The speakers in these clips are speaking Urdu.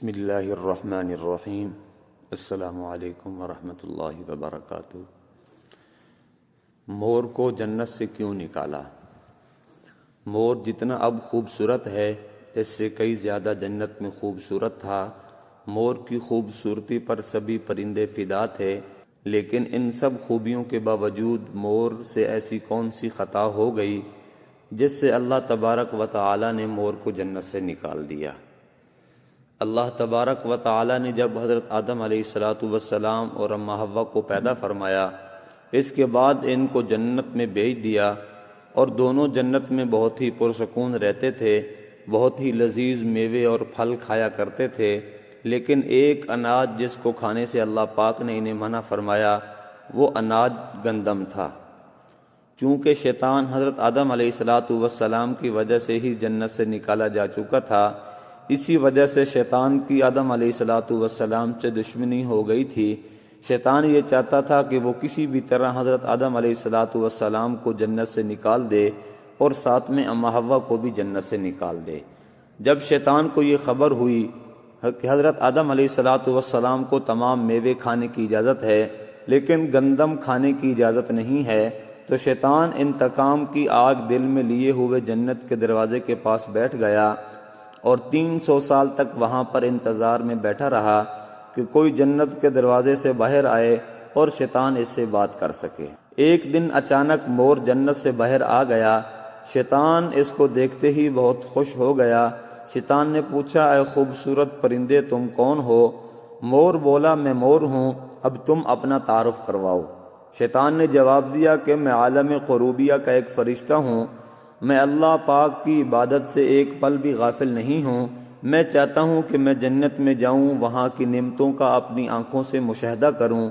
بسم اللہ الرحمن الرحیم۔ السلام علیکم ورحمۃ اللہ وبرکاتہ۔ مور کو جنت سے کیوں نکالا؟ مور جتنا اب خوبصورت ہے اس سے کئی زیادہ جنت میں خوبصورت تھا۔ مور کی خوبصورتی پر سبھی پرندے فدا تھے، لیکن ان سب خوبیوں کے باوجود مور سے ایسی کون سی خطا ہو گئی جس سے اللہ تبارک و تعالی نے مور کو جنت سے نکال دیا۔ اللہ تبارک و تعالی نے جب حضرت آدم علیہ السلام اور اماں حوا کو پیدا فرمایا، اس کے بعد ان کو جنت میں بھیج دیا، اور دونوں جنت میں بہت ہی پرسکون رہتے تھے، بہت ہی لذیذ میوے اور پھل کھایا کرتے تھے۔ لیکن ایک اناج جس کو کھانے سے اللہ پاک نے انہیں منع فرمایا، وہ اناج گندم تھا۔ چونکہ شیطان حضرت آدم علیہ السلام کی وجہ سے ہی جنت سے نکالا جا چکا تھا، اسی وجہ سے شیطان کی آدم علیہ السلام سے دشمنی ہو گئی تھی۔ شیطان یہ چاہتا تھا کہ وہ کسی بھی طرح حضرت آدم علیہ السلام کو جنت سے نکال دے اور ساتھ میں اماں حوا کو بھی جنت سے نکال دے۔ جب شیطان کو یہ خبر ہوئی کہ حضرت آدم علیہ السلام کو تمام میوے کھانے کی اجازت ہے لیکن گندم کھانے کی اجازت نہیں ہے، تو شیطان انتقام کی آگ دل میں لیے ہوئے جنت کے دروازے کے پاس بیٹھ گیا اور 300 سال تک وہاں پر انتظار میں بیٹھا رہا کہ کوئی جنت کے دروازے سے باہر آئے اور شیطان اس سے بات کر سکے۔ ایک دن اچانک مور جنت سے باہر آ گیا۔ شیطان اس کو دیکھتے ہی بہت خوش ہو گیا۔ شیطان نے پوچھا، اے خوبصورت پرندے تم کون ہو؟ مور بولا، میں مور ہوں، اب تم اپنا تعارف کرواؤ۔ شیطان نے جواب دیا کہ میں عالم قروبیہ کا ایک فرشتہ ہوں، میں اللہ پاک کی عبادت سے ایک پل بھی غافل نہیں ہوں، میں چاہتا ہوں کہ میں جنت میں جاؤں، وہاں کی نعمتوں کا اپنی آنکھوں سے مشاہدہ کروں۔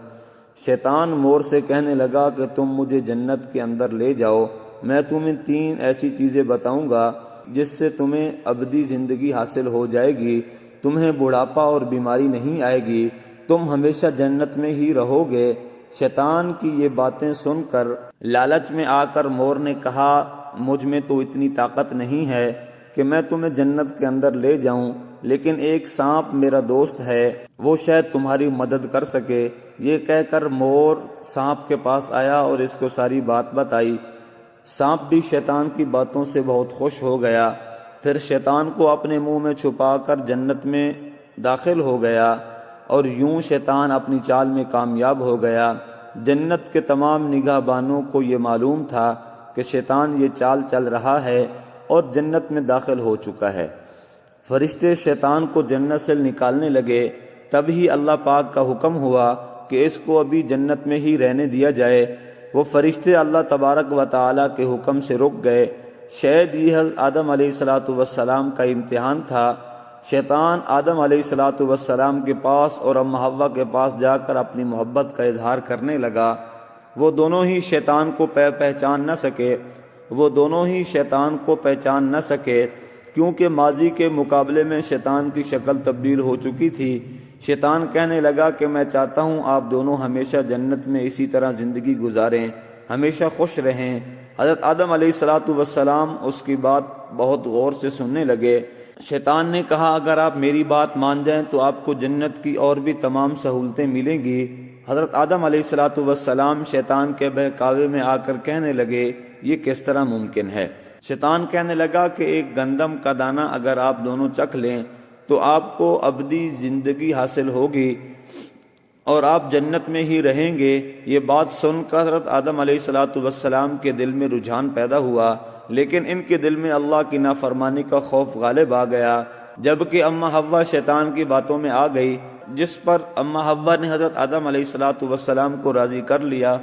شیطان مور سے کہنے لگا کہ تم مجھے جنت کے اندر لے جاؤ، میں تمہیں 3 ایسی چیزیں بتاؤں گا جس سے تمہیں ابدی زندگی حاصل ہو جائے گی، تمہیں بڑھاپا اور بیماری نہیں آئے گی، تم ہمیشہ جنت میں ہی رہو گے۔ شیطان کی یہ باتیں سن کر لالچ میں آ کر مور نے کہا، مجھ میں تو اتنی طاقت نہیں ہے کہ میں تمہیں جنت کے اندر لے جاؤں، لیکن ایک سانپ میرا دوست ہے، وہ شاید تمہاری مدد کر سکے۔ یہ کہہ کر مور سانپ کے پاس آیا اور اس کو ساری بات بتائی۔ سانپ بھی شیطان کی باتوں سے بہت خوش ہو گیا، پھر شیطان کو اپنے منہ میں چھپا کر جنت میں داخل ہو گیا، اور یوں شیطان اپنی چال میں کامیاب ہو گیا۔ جنت کے تمام نگاہ بانوں کو یہ معلوم تھا کہ شیطان یہ چال چل رہا ہے اور جنت میں داخل ہو چکا ہے۔ فرشتے شیطان کو جنت سے نکالنے لگے، تب ہی اللہ پاک کا حکم ہوا کہ اس کو ابھی جنت میں ہی رہنے دیا جائے۔ وہ فرشتے اللہ تبارک و تعالی کے حکم سے رک گئے۔ شاید یہ حضرت آدم علیہ السلام کا امتحان تھا۔ شیطان آدم علیہ السلام کے پاس اور اماں حوا کے پاس جا کر اپنی محبت کا اظہار کرنے لگا۔ وہ دونوں ہی شیطان کو پہچان نہ سکے کیونکہ ماضی کے مقابلے میں شیطان کی شکل تبدیل ہو چکی تھی۔ شیطان کہنے لگا کہ میں چاہتا ہوں آپ دونوں ہمیشہ جنت میں اسی طرح زندگی گزاریں، ہمیشہ خوش رہیں۔ حضرت آدم علیہ السلام اس کی بات بہت غور سے سننے لگے۔ شیطان نے کہا، اگر آپ میری بات مان جائیں تو آپ کو جنت کی اور بھی تمام سہولتیں ملیں گی۔ حضرت آدم علیہ السلام شیطان کے بہکاوے میں آ کر کہنے لگے، یہ کس طرح ممکن ہے؟ شیطان کہنے لگا کہ ایک گندم کا دانہ اگر آپ دونوں چکھ لیں تو آپ کو ابدی زندگی حاصل ہوگی اور آپ جنت میں ہی رہیں گے۔ یہ بات سن کر حضرت آدم علیہ السلام کے دل میں رجحان پیدا ہوا، لیکن ان کے دل میں اللہ کی نافرمانی کا خوف غالب آ گیا، جبکہ اماں حوا شیطان کی باتوں میں آ گئی، جس پر اماں حوا نے حضرت آدم علیہ السلام کو راضی کر لیا۔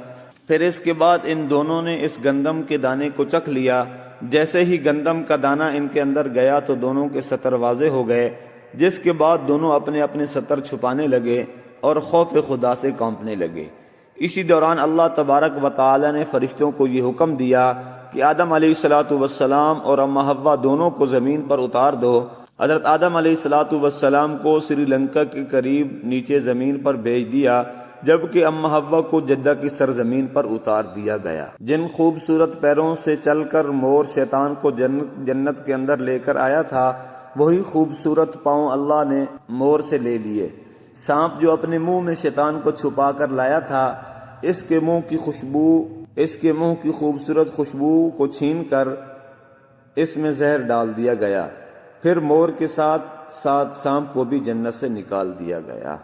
پھر اس کے بعد ان دونوں نے اس گندم کے دانے کو چکھ لیا۔ جیسے ہی گندم کا دانہ ان کے اندر گیا تو دونوں کے سطر واضح ہو گئے، جس کے بعد دونوں اپنے اپنے سطر چھپانے لگے اور خوف خدا سے کانپنے لگے۔ اسی دوران اللہ تبارک و تعالی نے فرشتوں کو یہ حکم دیا کہ آدم علیہ السلام اور اماں حوا دونوں کو زمین پر اتار دو۔ حضرت آدم علیہ السلام کو سری لنکا کے قریب نیچے زمین پر بھیج دیا، جبکہ اماں حوا کو جدہ کی سرزمین پر اتار دیا گیا۔ جن خوبصورت پیروں سے چل کر مور شیطان کو جنت کے اندر لے کر آیا تھا، وہی خوبصورت پاؤں اللہ نے مور سے لے لیے۔ سانپ جو اپنے منہ میں شیطان کو چھپا کر لایا تھا، اس کے منہ کی خوبصورت خوشبو کو چھین کر اس میں زہر ڈال دیا گیا، پھر مور کے ساتھ ساتھ سانپ کو بھی جنت سے نکال دیا گیا۔